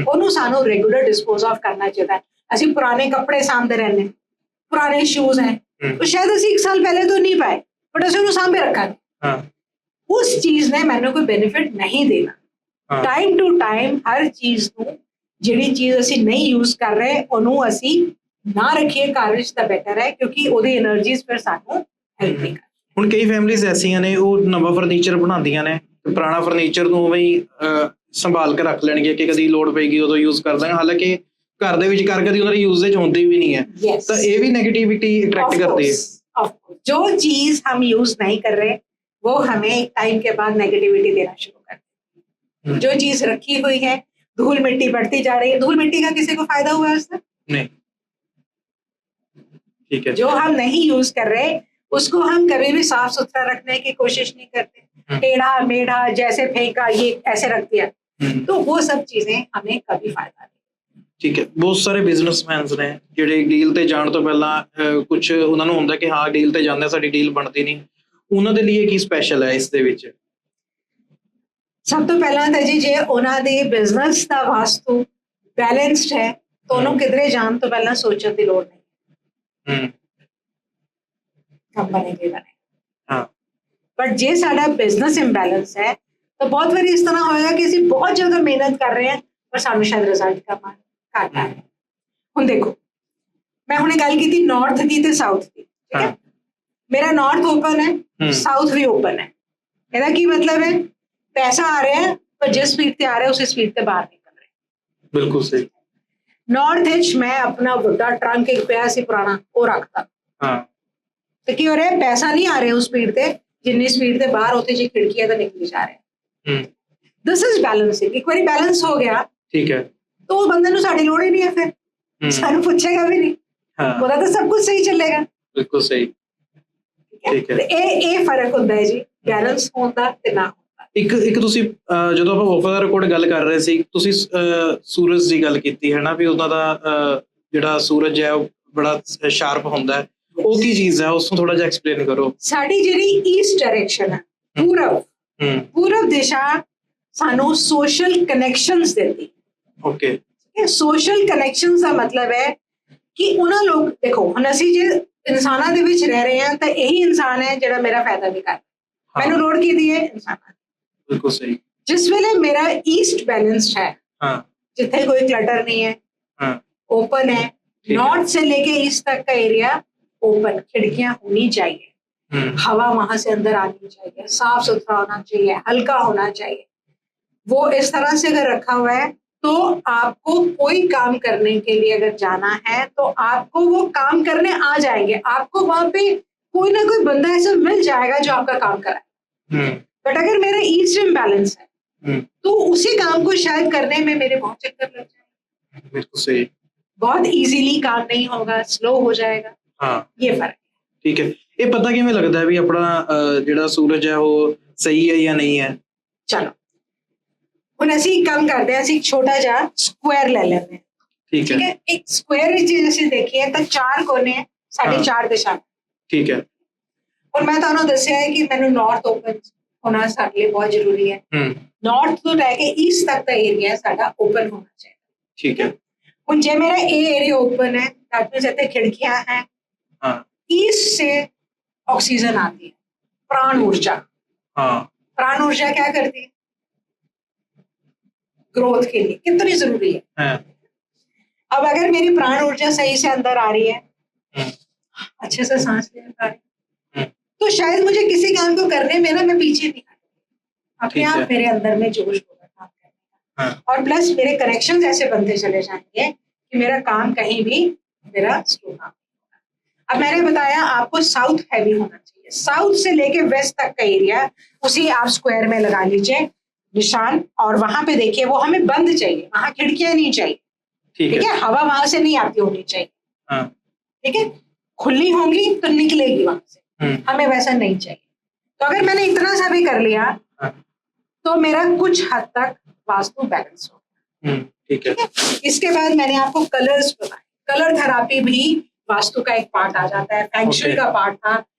ਉਹਨੂੰ ਸਾਨੂੰ ਰੈਗੂਲਰ ਡਿਸਪੋਜ਼ ਆਫ ਕਰਨਾ ਚਾਹੀਦਾ। ਅਸੀਂ ਪੁਰਾਣੇ ਕੱਪੜੇ ਸਾਂਭਦੇ ਰਹਿੰਦੇ, ਪੁਰਾਣੇ ਸ਼ੂਜ਼ ਹੈ ਉਹ ਸ਼ਾਇਦ ਅਸੀਂ 1 ਸਾਲ ਪਹਿਲੇ ਤੋਂ ਨਹੀਂ ਪਾਏ ਬਟ ਅਸੀਂ ਉਹਨੂੰ ਸਾਂਭੇ ਰੱਖਾਂਗੇ। ਉਸ ਚੀਜ਼ ਨੇ ਮੈਨੂੰ ਕੋਈ ਬੈਨੀਫਿਟ ਨਹੀਂ ਦੇਣਾ। ਟਾਈਮ ਟੂ ਟਾਈਮ ਹਰ ਚੀਜ਼ ਨੂੰ, ਜਿਹੜੀ ਚੀਜ਼ ਅਸੀਂ ਨਹੀਂ ਯੂਜ਼ ਕਰ ਰਹੇ ਉਹਨੂੰ ਅਸੀਂ ਨਾ ਰੱਖੀਏ ਘਰ ਵਿੱਚ ਤਾਂ ਬੈਟਰ ਹੈ ਕਿਉਂਕਿ ਉਹਦੀ એનર્ਜੀਜ਼ ਫਿਰ ਸਾਨੂੰ ਹੈਲਪ ਨਹੀਂ ਕਰਦੀ। ਹੁਣ ਕਈ ਫੈਮਿਲੀਜ਼ ਐਸੀਆਂ ਨੇ ਉਹ ਨਵਾਂ ਫਰਨੀਚਰ ਬਣਾਉਂਦੀਆਂ ਨੇ, ਪੁਰਾਣਾ ਫਰਨੀਚਰ ਨੂੰ ਉਵੇਂ ਹੀ ਸੰਭਾਲ ਕੇ ਰੱਖ ਲੈਣਗੇ ਕਿ ਕਦੀ ਲੋੜ ਪਏਗੀ ਉਦੋਂ ਯੂਜ਼ ਕਰ ਦਾਂਗੇ, ਹਾਲਾਂਕਿ ਘਰ ਦੇ ਵਿੱਚ ਕਰ ਕਦੀ ਉਹਨਾਂ ਦੀ ਯੂਜ਼ੇਜ ਹੁੰਦੀ ਵੀ ਨਹੀਂ ਹੈ। ਤਾਂ ਇਹ ਵੀ नेगेटिविटी अट्रैक्ट करती है। जो चीज हम यूज नहीं कर रहे वो हमें एक टाइम के बाद नेगेटिविटी देना शुरू करती है। जो चीज रखी हुई है धूल मिट्टी बढ़ती जा रही है, धूल मिट्टी का किसी को फायदा हुआ है उससे? नहीं। ठीक है। जो हम नहीं यूज कर रहे उसको हम कभी भी साफ सुथरा रखने की कोशिश नहीं करते, टेढ़ा मेढ़ा जैसे फेंका ये ऐसे रख दिया, तो वो सब चीजें हमें कभी फायदा नहीं। ਠੀਕ ਹੈ। ਬਹੁਤ ਸਾਰੇ ਬਿਜ਼ਨਸਮੈਨਸ ਨੇ ਜਿਹੜੇ ਡੀਲ ਤੇ ਜਾਣ ਤੋਂ ਪਹਿਲਾਂ ਕੁਝ ਉਹਨਾਂ ਨੂੰ ਹੁੰਦਾ ਕਿ ਹਾਂ ਡੀਲ ਤੇ ਜਾਂਦੇ ਸਾਡੀ ਡੀਲ ਬਣਦੀ ਨਹੀਂ, ਉਹਨਾਂ ਦੇ ਲਈ ਕੀ ਸਪੈਸ਼ਲ ਹੈ ਇਸ ਦੇ ਵਿੱਚ? ਸਭ ਤੋਂ ਪਹਿਲਾਂ ਤਾਂ ਜੀ ਜੇ ਉਹਨਾਂ ਦੇ ਬਿਜ਼ਨਸ ਦਾ ਵਾਸਤੂ ਬੈਲੈਂਸਡ ਹੈ ਤਾਂ ਉਹਨੂੰ ਕਿਧਰੇ ਜਾਣ ਤੋਂ ਪਹਿਲਾਂ ਸੋਚਣ ਦੀ ਲੋੜ ਨਹੀਂ। ਕੰਮ ਬਣੇਗਾ ਬਣੇ। ਹਾਂ ਬਟ ਜੇ ਸਾਡਾ ਬਿਜ਼ਨਸ ਇੰਬੈਲੈਂਸ ਹੈ ਤਾਂ ਬਹੁਤ ਵਾਰੀ ਇਸ ਤਰ੍ਹਾਂ ਹੋਏਗਾ ਕਿ ਅਸੀਂ ਬਹੁਤ ਜ਼ਿਆਦਾ ਮਿਹਨਤ ਕਰ ਰਹੇ ਹਾਂ ਪਰ ਸਾਨੂੰ ਸ਼ਾਇਦ ਰਿਜ਼ਲਟ ਕਮ ਘੱਟ ਆ ਰਿਹਾ। ਹੁਣ ਦੇਖੋ ਮੈਂ ਹੁਣੇ ਗੱਲ ਕੀਤੀ ਨਾਰਥ ਦੀ ਤੇ ਸਾਊਥ ਦੀ, ਠੀਕ ਹੈ। ਮੇਰਾ ਨਾਰਥ ਓਪਨ ਹੈ, ਸਾਊਥ ਵੀ ਓਪਨ ਹੈ। ਇਹਦਾ ਕੀ ਮਤਲਬ ਹੈ? ਪੈਸਾ ਆ ਰਿਹਾ ਹੈ ਪਰ ਜਿਸ ਸਪੀਡ ਤੇ ਆ ਰਿਹਾ ਉਸੇ ਸਪੀਡ ਤੇ ਬਾਹਰ ਨਿਕਲ ਰਿਹਾ। ਬਿਲਕੁਲ ਸਹੀ। ਨਾਰਥ ਵਿੱਚ ਮੈਂ ਆਪਣਾ ਵੱਡਾ ਟਰੰਕ ਇੱਕ ਪਿਆ ਸੀ ਪੁਰਾਣਾ ਉਹ ਰੱਖਦਾ, ਤੇ ਕੀ ਹੋ ਰਿਹਾ? ਪੈਸਾ ਨਹੀਂ ਆ ਰਿਹਾ ਉਸ ਸਪੀਡ ਤੇ ਜਿੰਨੀ ਸਪੀਡ ਤੇ ਬਾਹਰ ਉੱਥੇ ਜੀ ਖਿੜਕੀਆਂ ਤਾਂ ਨਿਕਲੀ ਜਾ ਰਿਹਾ। This is balancing. ਇੱਕ ਵਾਰੀ ਬੈਲੈਂਸ ਹੋ ਗਿਆ, ਠੀਕ ਹੈ, तो वो बंदे साड़ी लोड़ ही नहीं है, फिर सानू पूछेगा भी नहीं। बोला तो सब कुछ सही चलेगा। बिल्कुल सही। ठीक है। ये फर्क होता है जी बैलेंस होता ते ना होता। ਇੱਕ ਤੁਸੀਂ ਜਦੋਂ ਆਪਾਂ ਆਫਰ ਦਾ ਰਿਕਾਰਡ ਗੱਲ ਕਰ ਰਹੇ ਸੀ ਤੁਸੀਂ ਸੂਰਜ ਦੀ ਗੱਲ ਕੀਤੀ ਹੈ ਨਾ ਵੀ ਉਹਨਾਂ ਦਾ ਜਿਹੜਾ ਸੂਰਜ ਹੈ ਉਹ ਬੜਾ ਸ਼ਾਰਪ ਹੁੰਦਾ ਹੈ, ਉਹ ਕੀ ਚੀਜ਼ ਹੈ ਉਸ ਨੂੰ ਥੋੜਾ ਜਿਹਾ ਐਕਸਪਲੇਨ ਕਰੋ। ਸਾਡੀ ਜਿਹੜੀ ਈਸਟ ਡਾਇਰੈਕਸ਼ਨ ਹੈ ਪੂਰਬ ਦਿਸ਼ਾ ਸਾਨੂੰ ਸੋਸ਼ਲ ਕਨੈਕਸ਼ਨਸ ਦਿੰਦੀ। ओके। सोशल कनेक्शन का मतलब है कि उन्होंने लोग देखो हम असी जे इंसाना दे विच रह रहे हैं तो यही इंसान है जिहड़ा मेरा फायदा भी कर मैनू लोड़ की दी है इंसान। बिल्कुल सही। जिस वेले मेरा ईस्ट बैलेंस्ड है, जिथे कोई क्लटर नहीं है, ओपन है, नॉर्थ से लेके ईस्ट तक का एरिया ओपन, खिड़कियां होनी चाहिए, हवा वहां से अंदर आनी चाहिए, साफ सुथरा होना चाहिए, हल्का होना चाहिए। वो इस तरह से अगर रखा हुआ है तो आपको कोई काम करने के लिए अगर जाना है तो आपको वो काम करने आ जाएंगे, आपको वहां पे कोई ना कोई बंदा ऐसा मिल जाएगा जो आपका काम कराए। बट अगर मेरा ईस्ट इम्बैलेंस है तो उसी काम को शायद करने में मेरे बहुत चक्कर लग जाएगा, बिल्कुल सही, बहुत इजीली काम नहीं होगा, स्लो हो जाएगा। हाँ ये फर्क। ठीक है। ਇਹ ਪਤਾ ਕਿਵੇਂ ਲੱਗਦਾ ਹੈ ਵੀ ਆਪਣਾ ਜਿਹੜਾ ਸੂਰਜ ਹੈ ਉਹ ਸਹੀ ਹੈ ਜਾਂ ਨਹੀਂ ਹੈ? ਚਲੋ ਹੁਣ ਅਸੀਂ ਕੰਮ ਕਰਦੇ ਹਾਂ, ਅਸੀਂ ਇੱਕ ਛੋਟਾ ਜਿਹਾ ਸਕੁਆਇਰ ਲੈ ਲੈਂਦੇ ਹਾਂ। ਠੀਕ ਠੀਕ ਹੈ ਹੈ, ਇੱਕ ਸਕੁਆਇਰ ਵਿੱਚ ਜੇ ਅਸੀਂ ਦੇਖੀਏ ਤਾਂ 4 ਕੋਨੇ ਹੈ, ਸਾਡੀ ਹਾਂ। 4 ਦਿਸ਼ਾ। ਠੀਕ ਹੈ। ਹੁਣ ਮੈਂ ਤੁਹਾਨੂੰ ਦੱਸਿਆ ਹੈ ਕਿ ਮੈਨੂੰ ਨਾਰਥ ਓਪਨ ਹੋਣਾ ਸਾਡੇ ਲਈ ਬਹੁਤ ਜ਼ਰੂਰੀ ਹੈ। ਨਾਰਥ ਤੋਂ ਲੈ ਕੇ ਈਸਟ ਤੱਕ ਦਾ ਏਰੀਆ ਸਾਡਾ ਓਪਨ ਹੋਣਾ ਚਾਹੀਦਾ। ਠੀਕ ਹੈ। ਹੁਣ ਜੇ ਮੇਰਾ ਇਹ एरिया ओपन है, दैट मींस ਇੱਥੇ खिड़कियां हैं, हाँ ईस्ट से ऑक्सीजन आती है, प्राण ऊर्जा। हाँ प्राण ऊर्जा क्या करती है? ग्रोथ के लिए कितनी जरूरी है। हाँ अब अगर मेरी प्राण ऊर्जा सही से अंदर आ रही है, हम्म, अच्छे से सांस ले पा रही हम्म, तो शायद मुझे किसी काम को करने में ना मैं पीछे नहीं हटूंगी, अपने ठीक है। आप मेरे अंदर में जोश होगा काम करने हाँ का। और प्लस मेरे कनेक्शन ऐसे बनते चले जाएंगे कि मेरा काम कहीं भी मेरा स्लो ना हो। अब मैंने बताया आपको साउथ हैवी होना चाहिए, साउथ से लेके वेस्ट तक का एरिया उसी आप स्क्वायर में लगा लीजिए निशान, और वहां पे देखिए वो हमें बंद चाहिए, वहां खिड़कियां नहीं चाहिए। ठीक ठीक है। है, हवा वहां से नहीं आती होनी चाहिए। हाँ ठीक है, खुली होंगी तो निकलेगी वहां से, हमें वैसा नहीं चाहिए। तो अगर मैंने इतना सा भी कर लिया हाँ तो मेरा कुछ हद तक वास्तु बैलेंस हो। ठीक है। इसके बाद मैंने आपको कलर्स बताए, कलर थेरापी भी वास्तु का एक पार्ट आ जाता है, फेंग शुई Okay. का पार्ट था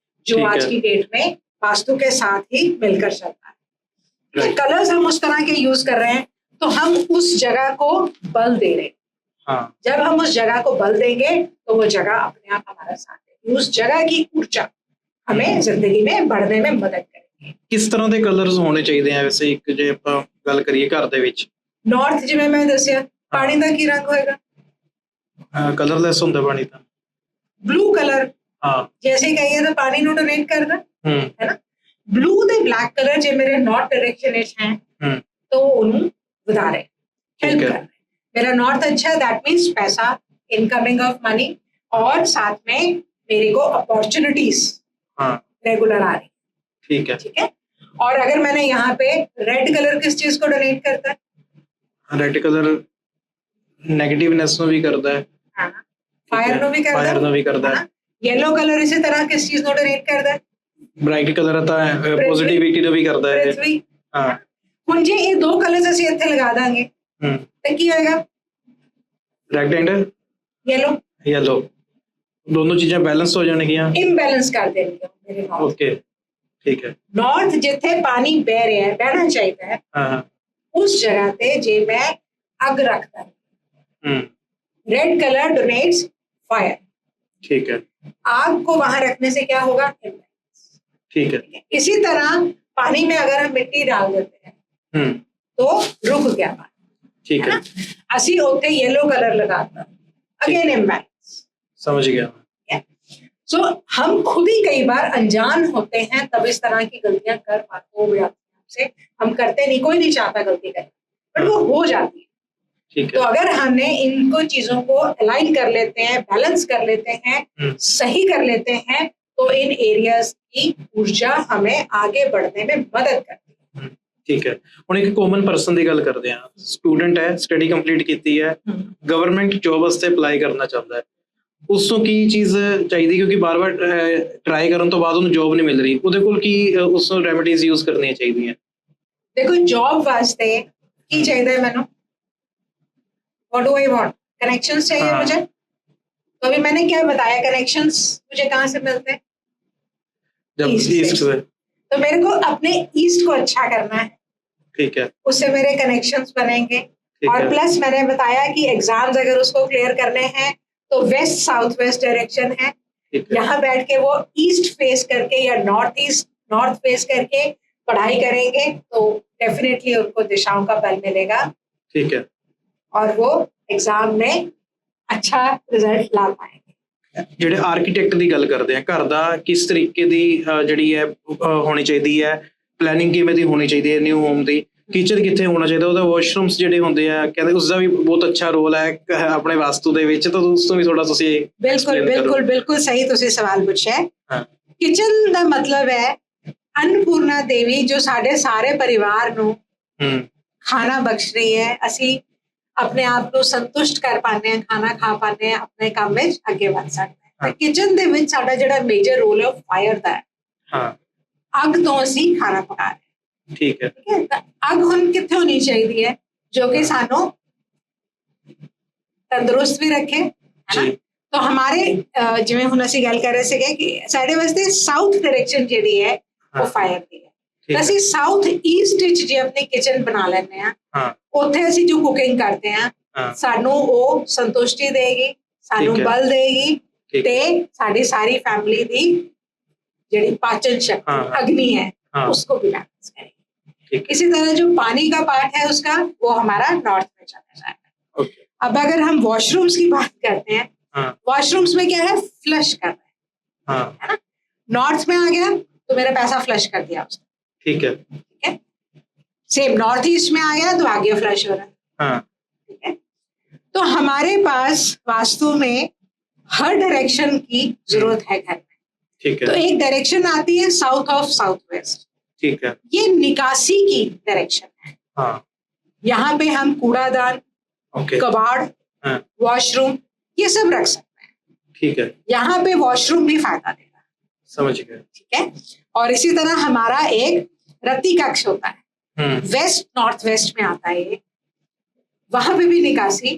जो ठीक आज है। की डेट में वास्तु के साथ ही मिलकर चलता है। Right. कलर्स हम उस तरह के यूज कर रहे हैं तो हम उस जगह को बल दे रहे हैं। हाँ जब हम उस जगह को बल देंगे तो वो जगह अपने आप हमारा साथ देगी, उस जगह की ऊर्जा हमें जिंदगी में बढ़ने में मदद करेगी। किस तरह ਦੇ ਕਲਰਸ ਹੋਣੇ ਚਾਹੀਦੇ ਆ ਵੈਸੇ ਇੱਕ ਜੇ ਆਪਾਂ ਗੱਲ ਕਰੀਏ ਘਰ ਦੇ ਵਿੱਚ? नॉर्थ जिवें मैं दसिया पानी का की रंग होएगा? ਕਲਰਲੈਸ ਹੁੰਦਾ ਪਾਣੀ ਤਾਂ। ब्लू कलर हाँ जैसे ही कहिए तो पानी ਨੂੰ डोनेट करदा है ना। ब्लू ਤੇ ब्लैक कलर ਜੇ ਮੇਰੇ नॉर्थ डायरेक्शन ਵਿੱਚ हैं तो ਉਹਨੂੰ ਵਧਾ ਰਹੇ, हेल्प कर रहे हैं। मेरा नॉर्थ अच्छा है, दैट मींस पैसा, इनकमिंग ऑफ मनी, और साथ में मेरे को अपॉर्चुनिटीज हाँ रेगुलर आ रही। ठीक है। ठीक है, और अगर मैंने यहाँ पे रेड कलर किस चीज को डोनेट करता है? ਰੈਡ ਕਲਰ ਨੈਗੇਟਿਵਨੈਸ ਨੂੰ ਵੀ ਕਰਦਾ ਹੈ, हाँ, फायर नो भी करता ਫਾਇਰ ਨੂੰ ਵੀ ਕਰਦਾ ਹੈ। येलो कलर इसी तरह किस चीज को डोनेट करता है? ਬ੍ਰਾਈਟ ਕਲਰ ਤਾਂ ਪੋਜ਼ਿਟਿਵਿਟੀ ਨੂੰ ਵੀ ਕਰਦਾ ਹੈ। पृथ्वी। ਹਾਂ ਹੁਣ ਜੇ ਇਹ ਦੋ ਕਲਰਸ ਅਸੀਂ ਇੱਥੇ ਲਗਾ ਦਾਂਗੇ ਤਾਂ ਕੀ ਹੋਏਗਾ? ਰੈਡ ਐਂਡ येलो ਯੈਲੋ ਦੋਨੋਂ ਚੀਜ਼ਾਂ ਬੈਲੈਂਸ ਹੋ ਜਾਣਗੀਆਂ। इम्बैलेंस कर देंगे मेरे नॉर्थ। ਓਕੇ ਠੀਕ ਹੈ। नॉर्थ जिथे पानी बह रहा है, बहना चाहिए है, ਹਾਂ ਹਾਂ उस जगह पे जे मैं अग रखता हूँ। रेड कलर डोनेट्स फायर, ठीक है। आग को वहां रखने से क्या होगा? इम्बैलेंस। ठीक है। इसी तरह पानी में अगर हम मिट्टी डाल देते हैं तो रुक गया पानी। ठीक है। असी होते येलो कलर लगाता, अगेन इम्बैलेंस। समझ गया। सो हम खुद ही कई बार अनजान होते हैं, तब इस तरह की गलतियां कर पाते हो जाती हैं। हम करते नहीं, कोई नहीं चाहता गलती करें, पर वो हो जाती है। ठीक तो है। अगर हमने इनको चीजों को अलाइन कर लेते हैं, बैलेंस कर लेते हैं, सही कर लेते हैं, तो इन एरियाज की ऊर्जा हमें आगे बढ़ने में मदद करती है। ठीक है। ਹੁਣ ਇੱਕ ਕਾਮਨ ਪਰਸਨ ਦੀ ਗੱਲ ਕਰਦੇ ਹਾਂ। ਸਟੂਡੈਂਟ ਹੈ, ਸਟੱਡੀ ਕੰਪਲੀਟ ਕੀਤੀ ਹੈ, ਗਵਰਨਮੈਂਟ ਜੌਬ ਵਾਸਤੇ ਅਪਲਾਈ ਕਰਨਾ ਚਾਹੁੰਦਾ ਹੈ, ਉਸ ਤੋਂ ਕੀ ਚੀਜ਼ ਚਾਹੀਦੀ? ਕਿਉਂਕਿ ਬਾਰ-ਬਾਰ ਟਰਾਈ ਕਰਨ ਤੋਂ ਬਾਅਦ ਉਹਨੂੰ ਜੌਬ ਨਹੀਂ ਮਿਲ ਰਹੀ, ਉਹਦੇ ਕੋਲ ਕੀ ਉਸ ਨੂੰ ਰੈਮਡੀਜ਼ ਯੂਜ਼ ਕਰਨੀਆਂ ਚਾਹੀਦੀਆਂ? देखो जॉब वास्ते की चाहिए मैंने, what do I want? Connections चाहिए मुझे। तो अभी मैंने क्या बताया, कनेक्शंस मुझे कहाँ से मिलते हैं? जब ईस्ट से। तो मेरे को अपने ईस्ट को अच्छा करना है। ठीक है। उससे मेरे कनेक्शंस बनेंगे, और प्लस मैंने बताया कि एग्जाम्स अगर उसको क्लियर करने हैं तो वेस्ट साउथ वेस्ट डायरेक्शन है, यहाँ बैठ के वो ईस्ट फेस करके या नॉर्थ ईस्ट नॉर्थ फेस करके पढ़ाई करेंगे तो डेफिनेटली उनको दिशाओं का बल मिलेगा। ठीक है। और वो एग्जाम में अच्छा रिजल्ट ला पाएंगे। ਜਿਹੜੇ ਆਰਕੀਟੈਕਟ ਦੀ ਗੱਲ ਕਰਦੇ ਆ, ਘਰ ਦਾ ਕਿਸ ਤਰੀਕੇ ਦੀ ਜਿਹੜੀ ਹੈ ਹੋਣੀ ਚਾਹੀਦੀ ਹੈ, ਪਲੈਨਿੰਗ ਕਿਵੇਂ ਦੀ ਹੋਣੀ ਚਾਹੀਦੀ ਹੈ ਨਿਊ ਹੋਮ ਦੀ, ਕਿਚਨ ਕਿੱਥੇ ਹੋਣਾ ਚਾਹੀਦਾ, ਉਹਦਾ ਵਾਸ਼ਰੂਮਸ ਜਿਹੜੇ ਹੁੰਦੇ ਆ ਕਹਿੰਦੇ ਉਸ ਦਾ ਵੀ ਬਹੁਤ ਅੱਛਾ ਰੋਲ ਹੈ ਆਪਣੇ ਵਾਸਤੂ ਦੇ ਵਿੱਚ, ਤਾਂ ਉਸ ਤੋਂ ਵੀ ਥੋੜਾ ਤੁਸੀਂ ਬਿਲਕੁਲ ਸਹੀ ਤੁਸੀਂ ਸਵਾਲ ਪੁੱਛਿਆ। ਹਾਂ, ਕਿਚਨ ਦਾ ਮਤਲਬ ਹੈ अन्नपूर्णा देवी जो साढ़े सारे परिवार ਨੂੰ ਖਾਣਾ ਬਖਸ਼ ਰਹੀ ਹੈ। ਅਸੀਂ ਆਪਣੇ ਆਪ ਨੂੰ ਸੰਤੁਸ਼ਟ ਕਰ ਪਾਉਂਦੇ ਹਾਂ, ਖਾਣਾ ਖਾ ਪਾਉਂਦੇ ਹਾਂ, ਆਪਣੇ ਕੰਮ ਵਿੱਚ ਅੱਗੇ ਵਧ ਸਕਦੇ ਹਾਂ। ਕਿਚਨ ਦੇ ਵਿੱਚ ਸਾਡਾ ਜਿਹੜਾ ਮੇਜਰ ਰੋਲ ਹੈ ਫਾਇਰ ਦਾ ਹੈ। ਹਾਂ, ਅੱਗ ਤੋਂ ਅਸੀਂ ਖਾਣਾ ਪਕਾ ਰਹੇ ਹਾਂ। ਠੀਕ ਹੈ। ਤਾਂ ਅੱਗ ਹੁਣ ਕਿੱਥੇ ਹੋਣੀ ਚਾਹੀਦੀ ਹੈ ਜੋ ਕਿ ਸਾਨੂੰ ਤੰਦਰੁਸਤ ਵੀ ਰੱਖੇ, ਹੈ ਨਾ। ਤਾਂ ਹਮਾਰੇ ਜਿਵੇਂ ਹੁਣ ਅਸੀਂ ਗੱਲ ਕਰ ਰਹੇ ਸੀਗੇ ਕਿ ਸਾਡੇ ਵਾਸਤੇ ਸਾਊਥ ਡਾਇਰੈਕਸ਼ਨ ਜਿਹੜੀ ਹੈ ਉਹ ਫਾਇਰ ਦੀ ਹੈ। ਅਸੀਂ ਸਾਊਥ ਈਸਟ ਵਿੱਚ ਜੇ ਆਪਣੀ ਕਿਚਨ ਬਣਾ ਲੈਂਦੇ ਹਾਂ, ਉੱਥੇ ਅਸੀਂ ਜੋ ਕੁਕਿੰਗ ਕਰਦੇ ਹਾਂ ਸਾਨੂੰ ਉਹ ਸੰਤੁਸ਼ਟੀ ਦੇਗੀ, ਸਾਨੂੰ ਬਲ ਦੇਗੀ ਤੇ ਸਾਡੀ ਸਾਰੀ ਫੈमिली ਦੀ ਜਿਹੜੀ ਪਾचन शक्ति अग्नि है उसको भी बैलेंस करेगी। इसी तरह जो पानी का पार्ट है उसका वो हमारा नॉर्थ में चला जाएगा। अब अगर हम वॉशरूम्स की बात करते हैं, वॉशरूम्स में क्या है, फ्लश कर रहे हैं, है ना। नॉर्थ में आ गया तो मेरा पैसा फ्लश कर दिया उसने, ठीक है। ठीक है। सेम नॉर्थ ईस्ट में आ गया तो आगे फ्लश हो रहा है, ठीक है। तो हमारे पास वास्तु में हर डायरेक्शन की जरूरत है घर में, ठीक है। तो एक डायरेक्शन आती है साउथ ऑफ साउथ वेस्ट, ठीक है। ये निकासी की डायरेक्शन है। हाँ। यहाँ पे हम कूड़ादान, कबाड़, वॉशरूम ये सब रख सकते हैं, ठीक है। यहाँ पे वॉशरूम भी फायदा देगा, समझ गए, ठीक है। और इसी तरह हमारा एक रति कक्ष होता है, वेस्ट नॉर्थ वेस्ट में आता है ये, वहां पे भी निकासी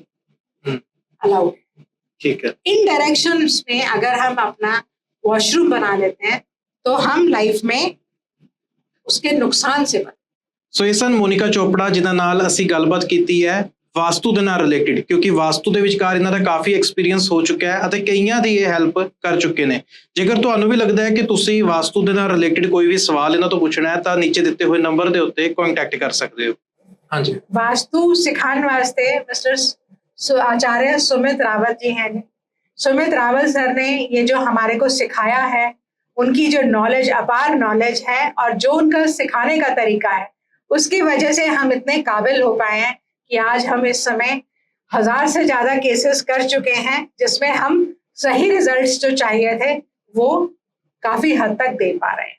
अलाउड है, ठीक है। इन डायरेक्शंस में अगर हम अपना वॉशरूम बना लेते हैं तो हम लाइफ में उसके नुकसान से बच। ਸੋ ਇਹ ਸਨ ਮੋਨਿਕਾ ਚੋਪੜਾ ਜਿਨ੍ਹਾਂ ਨਾਲ ਅਸੀਂ ਗੱਲਬਾਤ ਕੀਤੀ ਹੈ ਵਾਸਤੂ ਦੇ ਨਾਲ ਰਿਲੇਟਡ, ਕਿਉਂਕਿ ਵਾਸਤੂ ਦੇ ਵਿਚਕਾਰ ਇਹਨਾਂ ਦਾ ਕਾਫੀ ਐਕਸਪੀਰੀਅੰਸ ਹੋ ਚੁੱਕਾ ਹੈ ਅਤੇ ਕਈਆਂ ਦੀ ਇਹ ਹੈਲਪ ਕਰ ਚੁੱਕੇ ਨੇ। ਜੇਕਰ ਤੁਹਾਨੂੰ ਵੀ ਲੱਗਦਾ ਹੈ ਕਿ ਤੁਸੀਂ ਵਾਸਤੂ ਦੇ ਨਾਲ ਰਿਲੇਟਡ ਕੋਈ ਵੀ ਸਵਾਲ ਇਹਨਾਂ ਤੋਂ ਪੁੱਛਣਾ ਹੈ ਤਾਂ ਨੀਚੇ ਦਿੱਤੇ ਹੋਏ ਨੰਬਰ ਦੇ ਉੱਤੇ ਕੰਟੈਕਟ ਕਰ ਸਕਦੇ ਹੋ। ਹਾਂਜੀ, वास्तु सिखाने वास्ते मिस्टर आचार्य सुमित रावत जी हैं। सुमित रावत सर ने ये जो हमारे को सिखाया है, उनकी जो नॉलेज, अपार नॉलेज है और जो उनका सिखाने का तरीका है, उसकी वजह से हम इतने काबिल हो पाए हैं कि आज हम इस समय 1000 से ज्यादा केसेस कर चुके हैं जिसमें हम सही रिजल्ट्स जो चाहिए थे वो काफी हद तक दे पा रहे हैं।